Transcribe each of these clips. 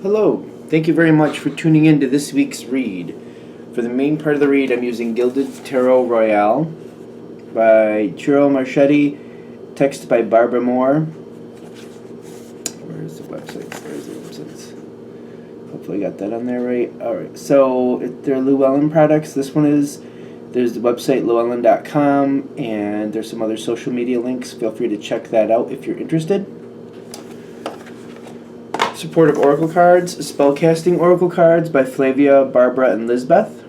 Hello, thank you very much for tuning in to this week's read. For the main part of the read, I'm using Gilded Tarot Royale by Chiro Marchetti, text by Barbara Moore. Where's the website? Hopefully I got that on there right. Alright, so they're Llewellyn products. There's the website llewellyn.com, and there's some other social media links. Feel free to check that out if you're interested. Supportive Oracle Cards, Spellcasting Oracle Cards by Flavia, Barbara, and Lizbeth.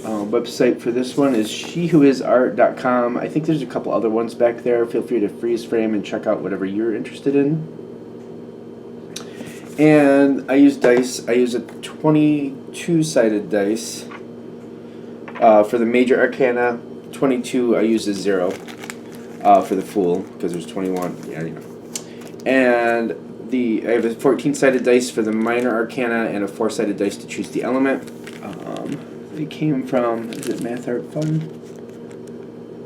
Website for this one is shewhoisart.com. I think there's a couple other ones back there. Feel free to freeze frame and check out whatever you're interested in. And I use dice. I use a 22-sided dice. For the major arcana, 22 I use a 0. For the fool, because there's 21. Yeah, you know. And I have a 14-sided dice for the minor arcana and a 4-sided dice to choose the element. They came from, is it Math Art Fun?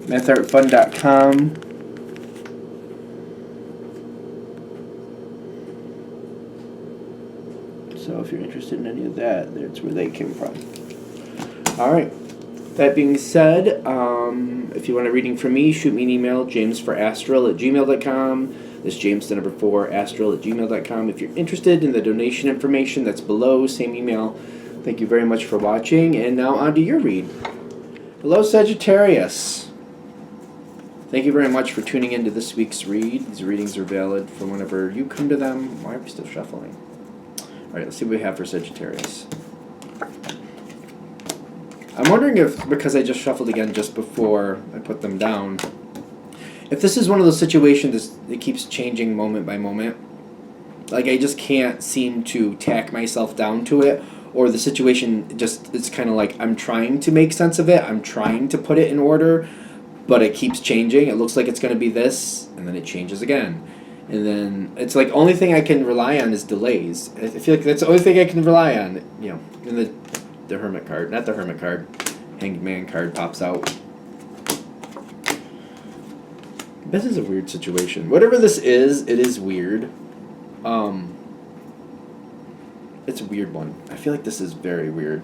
MathArtFun.com. So if you're interested in any of that, that's where they came from. Alright. That being said, if you want a reading from me, shoot me an email, jamesforastral@gmail.com. That's James, the number 4, astral@gmail.com. If you're interested in the donation information, that's below, same email. Thank you very much for watching, and now on to your read. Hello, Sagittarius. Thank you very much for tuning into this week's read. These readings are valid for whenever you come to them. Why are we still shuffling? Alright, let's see what we have for Sagittarius. I'm wondering if, because I just shuffled again just before I put them down, if this is one of those situations that keeps changing moment by moment. Like, I just can't seem to tack myself down to it, or the situation just, it's kind of like I'm trying to make sense of it, I'm trying to put it in order, but it keeps changing. It looks like it's going to be this, and then it changes again. And then it's like, only thing I can rely on is delays. I feel like that's the only thing I can rely on, you know, in the Hermit card, not the Hermit card, Hanged Man card pops out. This is a weird situation. Whatever this is, it is weird. It's a weird one. I feel like this is very weird.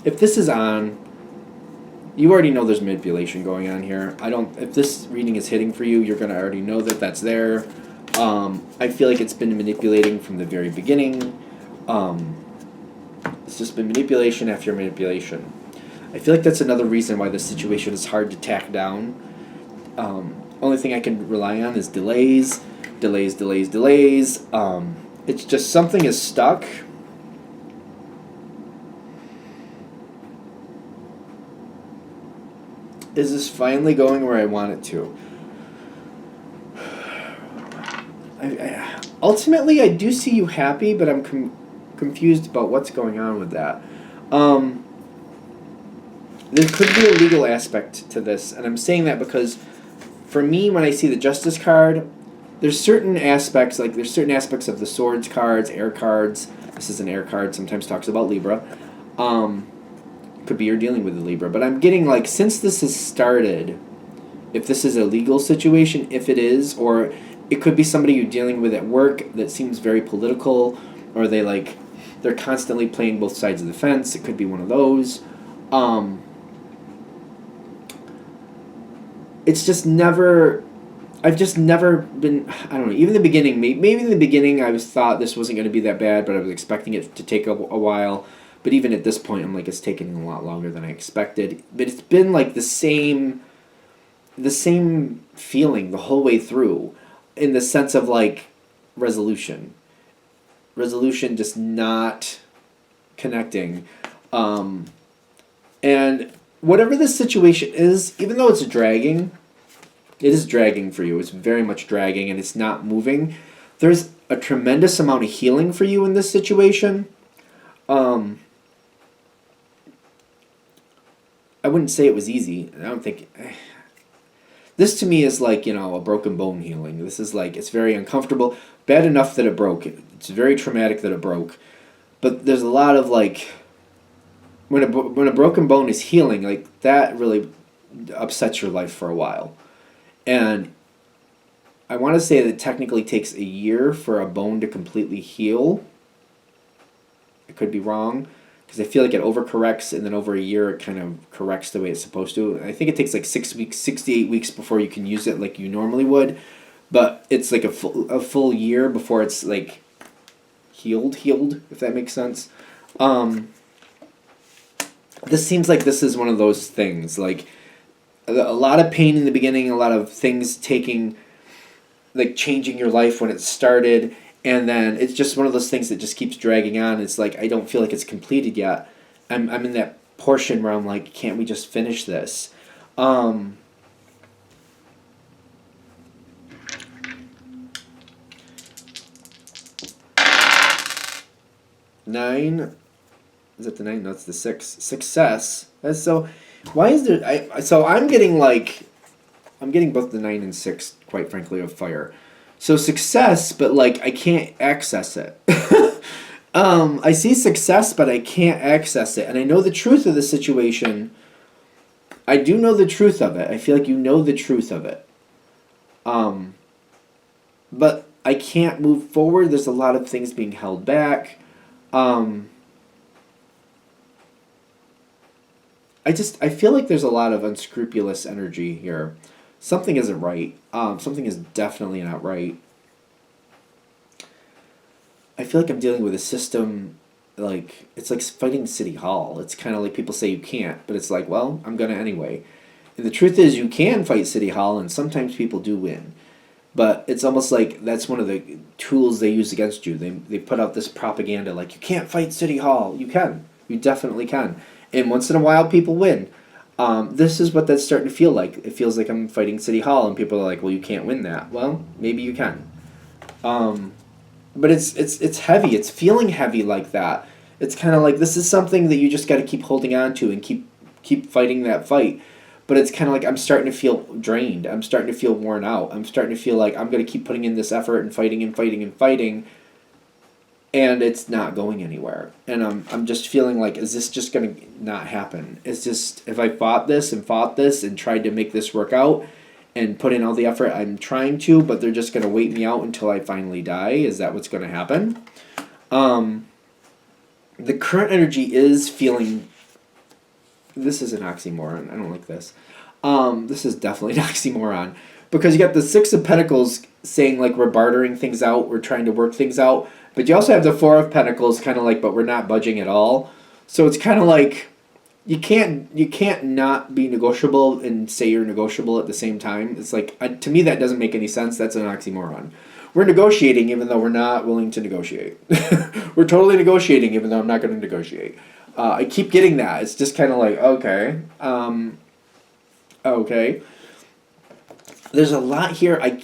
If this is on, you already know there's manipulation going on here. If this reading is hitting for you, you're going to already know that that's there. I feel like it's been manipulating from the very beginning. It's just been manipulation after manipulation. I feel like that's another reason why this situation is hard to tack down. Only thing I can rely on is delays. It's just something is stuck. Is this finally going where I want it to? Ultimately, I do see you happy, but I'm confused about what's going on with that. There could be a legal aspect to this, and I'm saying that because for me, when I see the Justice card, there's certain aspects of the Swords cards, air cards. This is an air card, sometimes talks about Libra. Could be you're dealing with a Libra, but I'm getting like, since this has started, if this is a legal situation, if it is, or it could be somebody you're dealing with at work that seems very political, or they're constantly playing both sides of the fence. It could be one of those. It's just never, I've just never been, I don't know, even in the beginning, maybe in the beginning I thought this wasn't going to be that bad, but I was expecting it to take a while. But even at this point, I'm like, it's taking a lot longer than I expected. But it's been like the same feeling the whole way through, in the sense of like resolution just not connecting. And whatever this situation is, even though it's dragging, it is dragging for you. It's very much dragging, and it's not moving. There's a tremendous amount of healing for you in this situation. I wouldn't say it was easy. I don't think... This to me is like, you know, a broken bone healing. This is like, it's very uncomfortable. Bad enough that it broke. It's very traumatic that it broke. But there's a lot of like... When a broken bone is healing, like, that really upsets your life for a while. And I want to say that it technically takes a year for a bone to completely heal. I could be wrong, because I feel like it overcorrects, and then over a year it kind of corrects the way it's supposed to. I think it takes like 6 weeks, 6 to 8 weeks before you can use it like you normally would, but it's like a full year before it's like healed, if that makes sense. This seems like this is one of those things, like a lot of pain in the beginning, a lot of things taking, like changing your life when it started, and then it's just one of those things that just keeps dragging on. It's like I don't feel like it's completed yet. I'm in that portion where I'm like, can't we just finish this? 9. Is it the 9? No, it's the 6. Success. That's so. Why is there? So I'm getting like, I'm getting both the 9 and 6, quite frankly, of fire. So success, but like I can't access it. I see success, but I can't access it, and I know the truth of the situation. I do know the truth of it. I feel like you know the truth of it. But I can't move forward. There's a lot of things being held back. I feel like there's a lot of unscrupulous energy here. Something isn't right. Something is definitely not right. I feel like I'm dealing with a system, like, it's like fighting City Hall. It's kind of like people say you can't, but it's like, well, I'm going to anyway. And the truth is you can fight City Hall, and sometimes people do win. But it's almost like that's one of the tools they use against you. They put out this propaganda like, you can't fight City Hall. You can. You definitely can. And once in a while, people win. This is what that's starting to feel like. It feels like I'm fighting City Hall, and people are like, well, you can't win that. Well, maybe you can. But it's heavy. It's feeling heavy like that. It's kind of like this is something that you just got to keep holding on to and keep fighting that fight. But it's kind of like I'm starting to feel drained. I'm starting to feel worn out. I'm starting to feel like I'm going to keep putting in this effort and fighting and fighting and fighting, and it's not going anywhere. And I'm just feeling like, is this just going to not happen? It's just, if I fought this and tried to make this work out and put in all the effort I'm trying to, but they're just going to wait me out until I finally die, is that what's going to happen? The current energy is feeling... This is an oxymoron. I don't like this. This is definitely an oxymoron. Because you got the 6 of Pentacles saying, like, we're bartering things out, we're trying to work things out. But you also have the 4 of Pentacles kind of like, but we're not budging at all. So it's kind of like, you can't not be negotiable and say you're negotiable at the same time. It's like, to me, that doesn't make any sense. That's an oxymoron. We're negotiating even though we're not willing to negotiate. We're totally negotiating even though I'm not going to negotiate. I keep getting that. It's just kind of like, okay. Okay. There's a lot here. I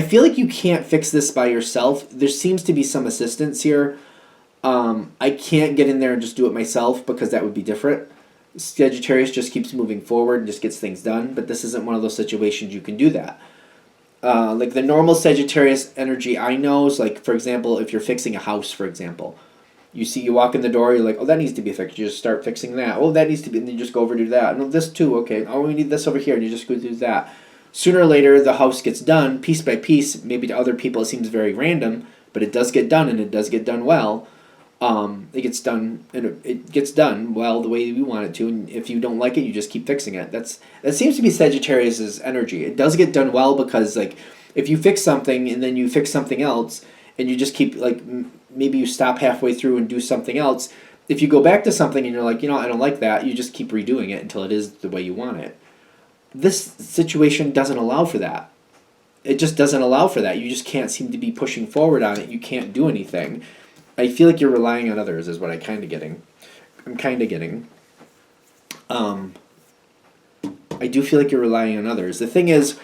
feel like you can't fix this by yourself. There seems to be some assistance here. I can't get in there and just do it myself because that would be different. Sagittarius just keeps moving forward and just gets things done, but this isn't one of those situations you can do that. Like the normal Sagittarius energy I know is like, for example, if you're fixing a house, for example. You walk in the door, you're like, oh, that needs to be fixed. You just start fixing that. Oh, that needs to be, and then you just go over and do that. No, this too, okay. Oh, we need this over here, and you just go do that. Sooner or later, the house gets done, piece by piece. Maybe to other people it seems very random, but it does get done, and it does get done well. It gets done, and it gets done well the way we want it to. And if you don't like it, you just keep fixing it. That seems to be Sagittarius's energy. It does get done well because, like, if you fix something and then you fix something else, and you just keep, like, maybe you stop halfway through and do something else. If you go back to something and you're like, I don't like that, you just keep redoing it until it is the way you want it. This situation doesn't allow for that. It just doesn't allow for that. You just can't seem to be pushing forward on it. You can't do anything. I feel like you're relying on others is what I'm kind of getting. I do feel like you're relying on others. The thing is,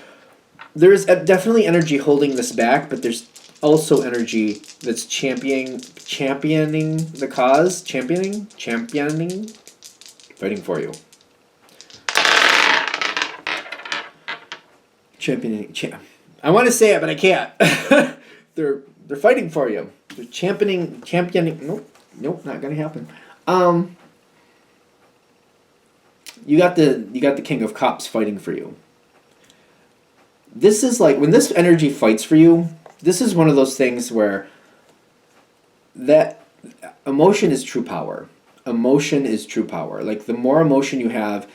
there's definitely energy holding this back, but there's also energy that's championing the cause, championing, fighting for you. I want to say it, but I can't. They're fighting for you. They're championing. Nope, not gonna happen. You got the King of Cups fighting for you. This is like when this energy fights for you, this is one of those things where that emotion is true power. Emotion is true power. Like the more emotion you have,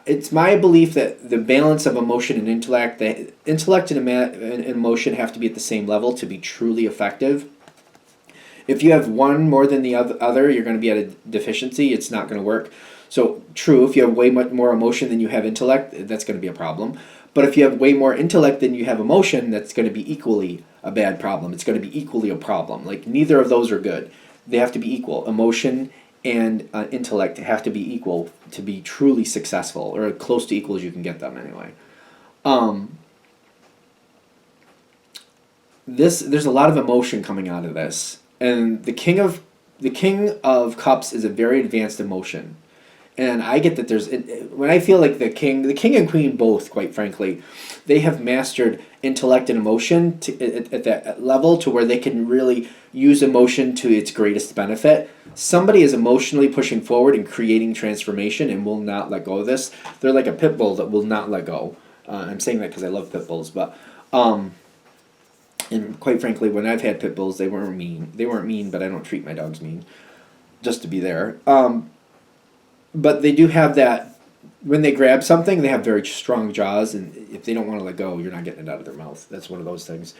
it's my belief that the balance of emotion and intellect, the intellect and emotion have to be at the same level to be truly effective. If you have one more than the other, you're going to be at a deficiency. It's not going to work. So true, if you have way much more emotion than you have intellect, that's going to be a problem. But if you have way more intellect than you have emotion, that's going to be equally a bad problem. It's going to be equally a problem. Like neither of those are good. They have to be equal. Emotion and intellect have to be equal to be truly successful, or close to equal as you can get them anyway. There's a lot of emotion coming out of this, and the king of cups is a very advanced emotion. And I get that when I feel like the king and queen both, quite frankly, they have mastered intellect and emotion at that level to where they can really use emotion to its greatest benefit. Somebody is emotionally pushing forward and creating transformation and will not let go of this. They're like a pit bull that will not let go. I'm saying that because I love pit bulls, but and quite frankly, when I've had pit bulls, they weren't mean. They weren't mean, but I don't treat my dogs mean, just to be there. But they do have that, when they grab something, they have very strong jaws, and if they don't want to let go, you're not getting it out of their mouth. That's one of those things.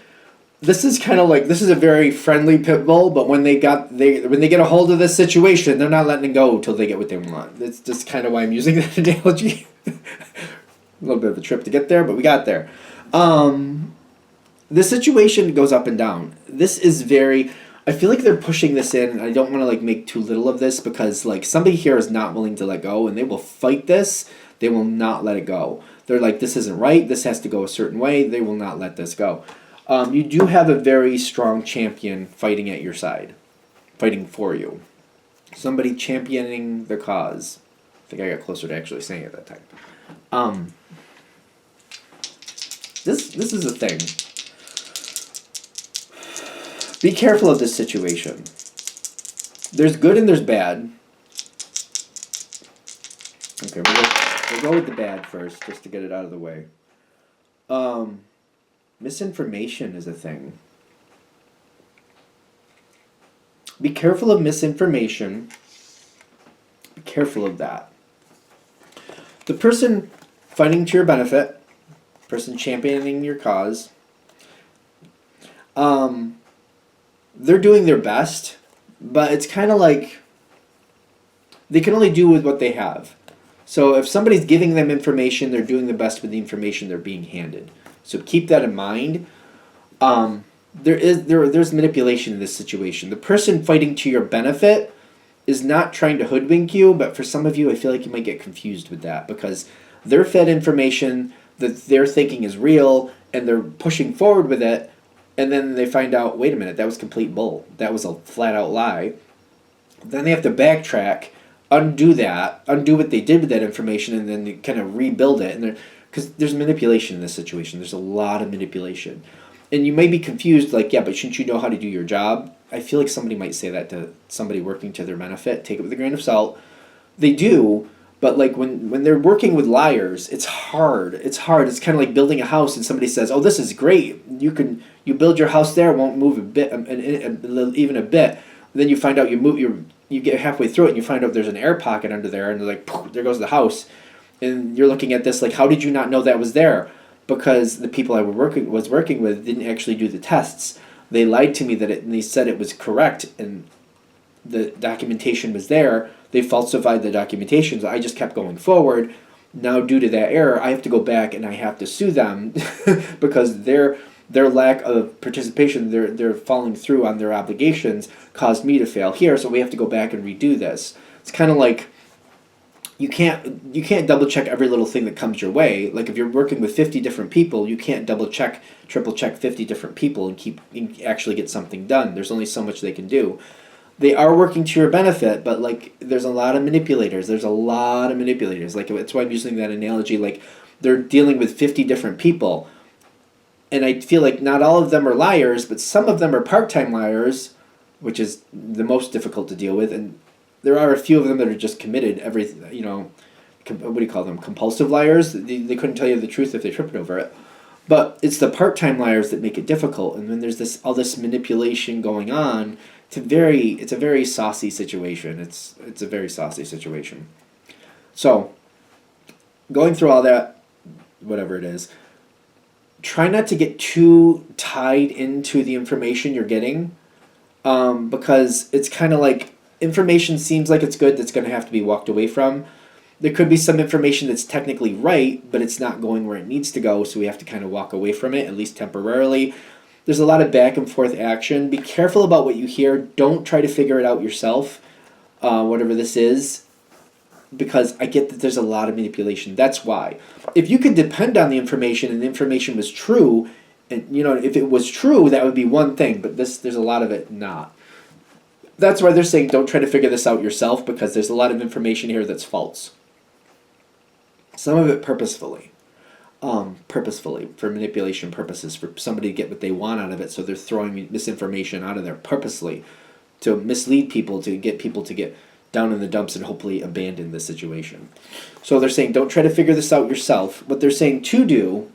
This is kind of like, this is a very friendly pit bull, but when they get a hold of this situation, they're not letting it go until they get what they want. That's just kind of why I'm using that analogy. A little bit of a trip to get there, but we got there. The situation goes up and down. This is very... I feel like they're pushing this in, and I don't want to like make too little of this because like somebody here is not willing to let go, and they will fight this. They will not let it go. They're like, this isn't right. This has to go a certain way. They will not let this go. You do have a very strong champion fighting at your side, fighting for you. Somebody championing the cause. I think I got closer to actually saying it that time. This is a thing. Be careful of this situation. There's good and there's bad. Okay, we'll go with the bad first, just to get it out of the way. Misinformation is a thing. Be careful of misinformation. Be careful of that. The person fighting to your benefit, person championing your cause, they're doing their best, but it's kind of like they can only do with what they have. So if somebody's giving them information, they're doing the best with the information they're being handed. So keep that in mind. There's manipulation in this situation. The person fighting to your benefit is not trying to hoodwink you, but for some of you, I feel like you might get confused with that because they're fed information that they're thinking is real, and they're pushing forward with it. And then they find out, wait a minute, that was complete bull. That was a flat-out lie. Then they have to backtrack, undo what they did with that information, and then kind of rebuild it. And because there's manipulation in this situation. There's a lot of manipulation. And you may be confused, like, yeah, but shouldn't you know how to do your job? I feel like somebody might say that to somebody working to their benefit. Take it with a grain of salt. They do, but like when they're working with liars, it's hard. It's hard. It's kind of like building a house and somebody says, oh, this is great. You build your house there, it won't move a bit, even a bit. Then you find out you get halfway through it and you find out there's an air pocket under there, and they're like, poof, there goes the house. And you're looking at this like, how did you not know that was there? Because the people I was working with didn't actually do the tests. They lied to me and they said it was correct and the documentation was there. They falsified the documentation, so I just kept going forward. Now, due to that error, I have to go back and I have to sue them because their lack of participation, they're following through on their obligations, caused me to fail here. So we have to go back and redo this. It's kind of like you can't double check every little thing that comes your way. Like if you're working with 50 different people, you can't double check, triple check 50 different people and actually get something done. There's only so much they can do. They are working to your benefit, but like there's a lot of manipulators. Like that's why I'm using that analogy. Like they're dealing with 50 different people. And I feel like not all of them are liars, but some of them are part-time liars, which is the most difficult to deal with. And there are a few of them that are just committed. What do you call them? Compulsive liars. They couldn't tell you the truth if they tripped over it. But it's the part-time liars that make it difficult. And then there's all this manipulation going on. It's a very saucy situation. It's a very saucy situation. So, going through all that, whatever it is, try not to get too tied into the information you're getting, because it's kind of like information seems like it's good that's going to have to be walked away from. There could be some information that's technically right, but it's not going where it needs to go, so we have to kind of walk away from it, at least temporarily. There's a lot of back and forth action. Be careful about what you hear. Don't try to figure it out yourself, whatever this is, because I get that there's a lot of manipulation. That's why. If you could depend on the information and the information was true, and if it was true, that would be one thing, but there's a lot of it not. That's why they're saying don't try to figure this out yourself, because there's a lot of information here that's false. Some of it purposefully for manipulation purposes, for somebody to get what they want out of it, so they're throwing misinformation out of there purposely to mislead people, to get down in the dumps and hopefully abandon the situation. So they're saying don't try to figure this out yourself. What they're saying to do,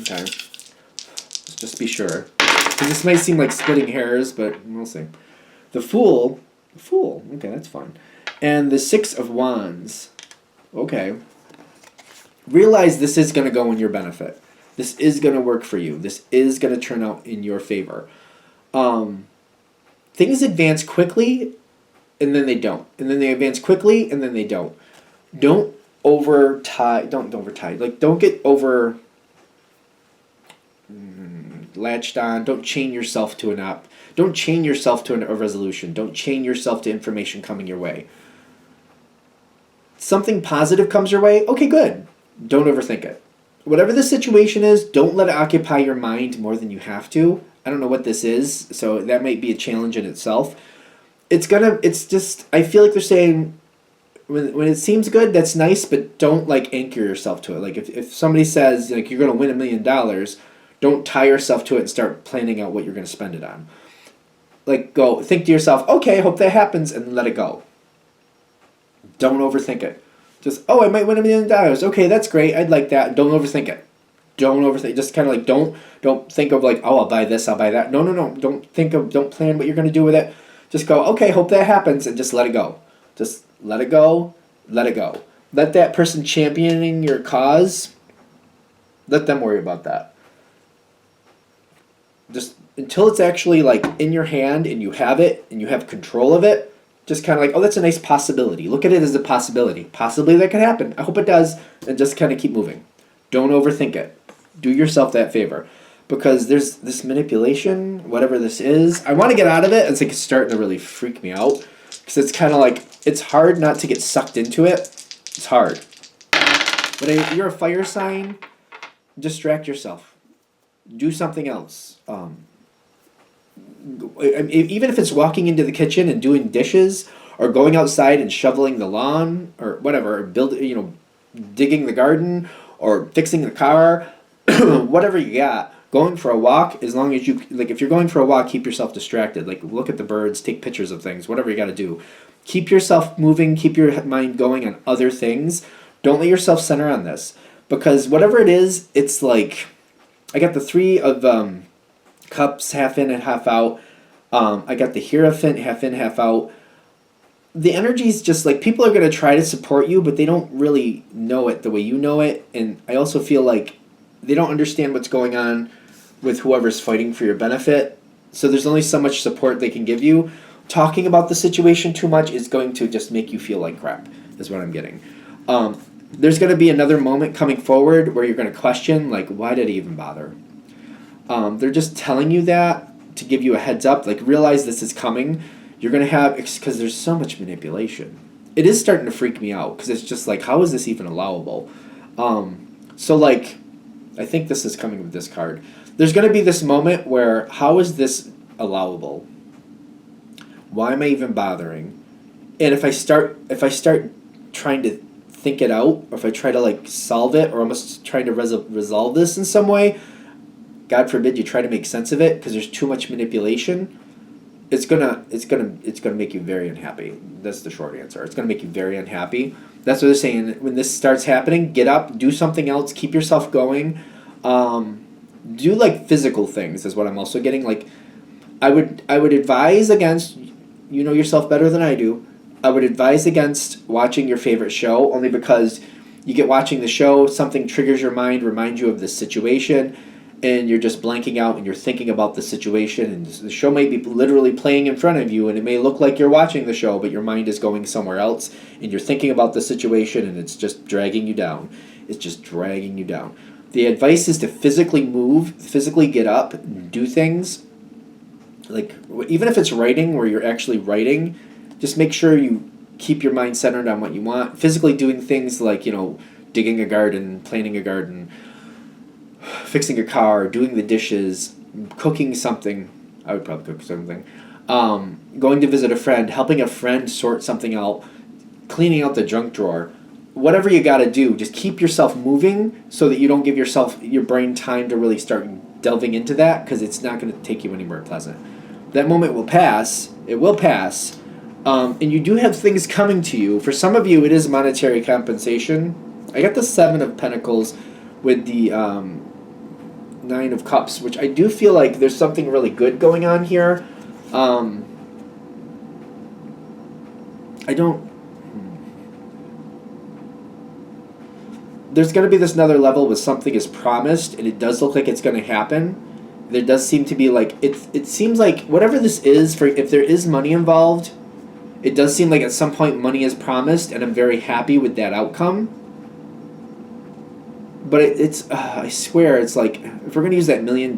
okay, let's just be sure, because this might seem like splitting hairs, but we'll see. The Fool, okay, that's fun. And the Six of Wands, okay. Realize this is going to go in your benefit. This is going to work for you. This is going to turn out in your favor. Things advance quickly, and then they don't. And then they advance quickly, and then they don't. Don't get over latched on. Don't chain yourself to an app. Don't chain yourself to a resolution. Don't chain yourself to information coming your way. Something positive comes your way, okay, good. Don't overthink it. Whatever the situation is, don't let it occupy your mind more than you have to. I don't know what this is, so that might be a challenge in itself. I feel like they're saying, when it seems good, that's nice, but don't anchor yourself to it. Like if somebody says you're going to win $1 million, don't tie yourself to it and start planning out what you're going to spend it on. Go think to yourself, okay, hope that happens, and let it go. Don't overthink it. Just, I might win $1 million. Okay, that's great. I'd like that. Don't overthink it. Don't overthink. Just kind of don't think of I'll buy this, I'll buy that. No. Don't plan what you're going to do with it. Just go, okay, hope that happens, and just let it go. Just let it go. Let it go. Let that person championing your cause, let them worry about that. Just until it's actually in your hand and you have it and you have control of it, just kind of that's a nice possibility. Look at it as a possibility. Possibly that could happen. I hope it does. And just kind of keep moving. Don't overthink it. Do yourself that favor. Because there's this manipulation, whatever this is. I want to get out of it. It's starting to really freak me out. Because it's kind of it's hard not to get sucked into it. It's hard. But if you're a fire sign, distract yourself. Do something else. Even if it's walking into the kitchen and doing dishes, or going outside and shoveling the lawn, or whatever, or digging the garden, or fixing the car, whatever you got, going for a walk, as long as you, if you're going for a walk, keep yourself distracted. Look at the birds, take pictures of things, whatever you got to do. Keep yourself moving, keep your mind going on other things. Don't let yourself center on this. Because whatever it is, it's I got the Three of Cups, half in and half out. I got the Hierophant, half in, half out. The energy's just people are going to try to support you, but they don't really know it the way you know it. And I also feel they don't understand what's going on with whoever's fighting for your benefit. So there's only so much support they can give you. Talking about the situation too much is going to just make you feel like crap, is what I'm getting. There's going to be another moment coming forward where you're going to question, why did I even bother? They're just telling you that to give you a heads up. Realize this is coming. You're going to have, because there's so much manipulation. It is starting to freak me out, because it's just how is this even allowable? I think this is coming with this card. There's going to be this moment where, how is this allowable? Why am I even bothering? And if I start trying to think it out, or if I try to solve it, or almost trying to resolve this in some way, God forbid you try to make sense of it because there's too much manipulation, it's gonna make you very unhappy. That's the short answer. It's gonna make you very unhappy. That's what they're saying. When this starts happening, get up, do something else, keep yourself going. Do like physical things is what I'm also getting. Like I would advise against, you know yourself better than I do. I would advise against watching your favorite show only because you get watching the show, something triggers your mind, reminds you of this situation, and you're just blanking out and you're thinking about the situation, and the show may be literally playing in front of you, and it may look like you're watching the show, but your mind is going somewhere else, and you're thinking about the situation, and it's just dragging you down. It's just dragging you down. The advice is to physically move, physically get up, do things. Like, even if it's writing where you're actually writing, just make sure you keep your mind centered on what you want. Physically doing things like, digging a garden, planting a garden, fixing a car, doing the dishes, cooking something. I would probably cook something. Going to visit a friend, helping a friend sort something out, cleaning out the junk drawer. Whatever you got to do, just keep yourself moving so that you don't give your brain time to really start delving into that, because it's not going to take you anywhere pleasant. That moment will pass. It will pass. And you do have things coming to you. For some of you, it is monetary compensation. I got the 7 of Pentacles with the 9 of Cups, which I do feel like there's something really good going on here. There's going to be this another level where something is promised, and it does look like it's going to happen. There does seem to be like, it seems like whatever this is, if there is money involved, it does seem like at some point money is promised, and I'm very happy with that outcome. But I swear, it's like, if we're going to use that $1 million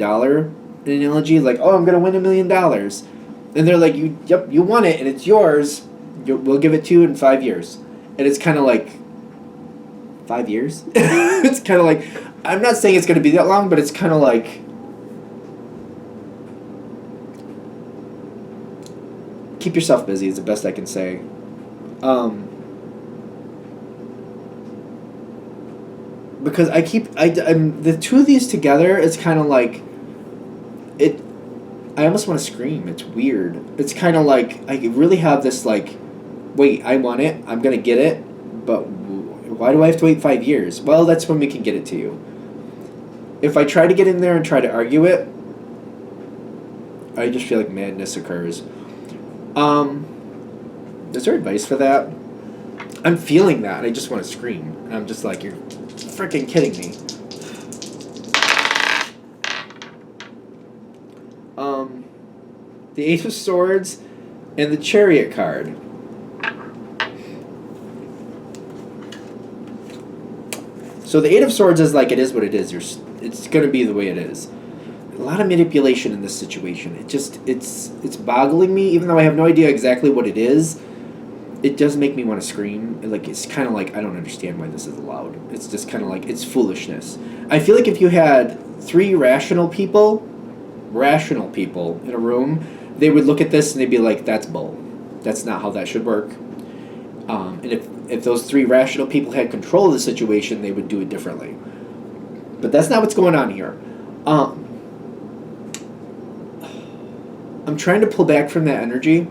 analogy, like, oh, I'm going to win $1 million. And they're like, you won it, and it's yours. We'll give it to you in 5 years. And it's kind of like, 5 years? It's kind of like, I'm not saying it's going to be that long, but it's kind of like, keep yourself busy is the best I can say. Because I'm the two of these together, it's kind of like, I almost want to scream. It's weird. It's kind of like, I really have this like, wait, I want it, I'm going to get it, but why do I have to wait 5 years? Well, that's when we can get it to you. If I try to get in there and try to argue it, I just feel like madness occurs. Is there advice for that? I'm feeling that, and I just want to scream. And I'm just like, you're freaking kidding me. The 8 of Swords and the Chariot card. So the 8 of Swords is like, it is what it is. It's going to be the way it is. A lot of manipulation in this situation. It's boggling me, even though I have no idea exactly what it is. It does make me want to scream. Like, it's kind of like, I don't understand why this is allowed. It's just kind of like, it's foolishness. I feel like if you had 3 rational people in a room, they would look at this and they'd be like, that's bull. That's not how that should work. And if those 3 rational people had control of the situation, they would do it differently. But that's not what's going on here. I'm trying to pull back from that energy.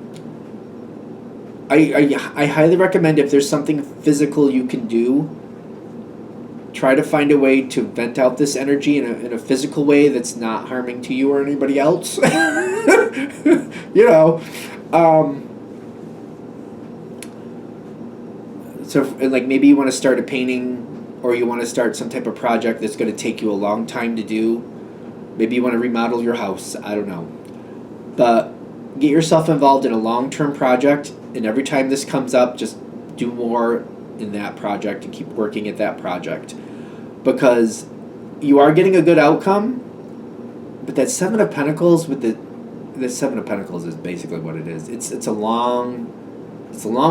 I highly recommend, if there's something physical you can do, try to find a way to vent out this energy in a physical way that's not harming to you or anybody else. So, like, maybe you want to start a painting, or you want to start some type of project that's going to take you a long time to do. Maybe you want to remodel your house. I don't know. But get yourself involved in a long-term project, and every time this comes up, just do more in that project and keep working at that project. Because you are getting a good outcome, but that 7 of Pentacles with the 7 of Pentacles is basically what it is. It's a long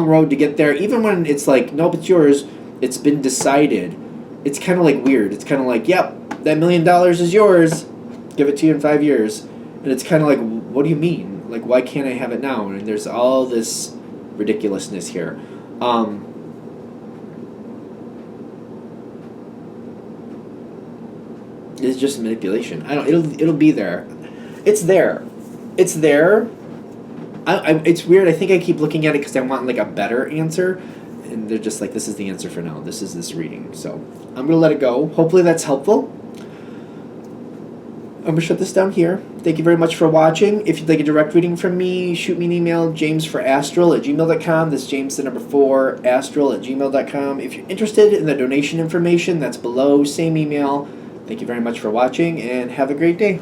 road to get there. Even when it's like, nope, it's yours, it's been decided. It's kind of like weird. It's kind of like, yep, that $1 million is yours. Give it to you in 5 years. And it's kind of like, what do you mean? Like, why can't I have it now? And there's all this ridiculousness here. It's just manipulation. It'll be there. It's there. It's there. It's weird. I think I keep looking at it because I want like a better answer. and they're just like, this is the answer for now. This is this reading. So I'm going to let it go. Hopefully that's helpful. I'm going to shut this down here. Thank you very much for watching. If you'd like a direct reading from me, shoot me an email, jamesforastral@gmail.com. That's James, the number 4, astral@gmail.com. If you're interested in the donation information, that's below. Same email. Thank you very much for watching, and have a great day.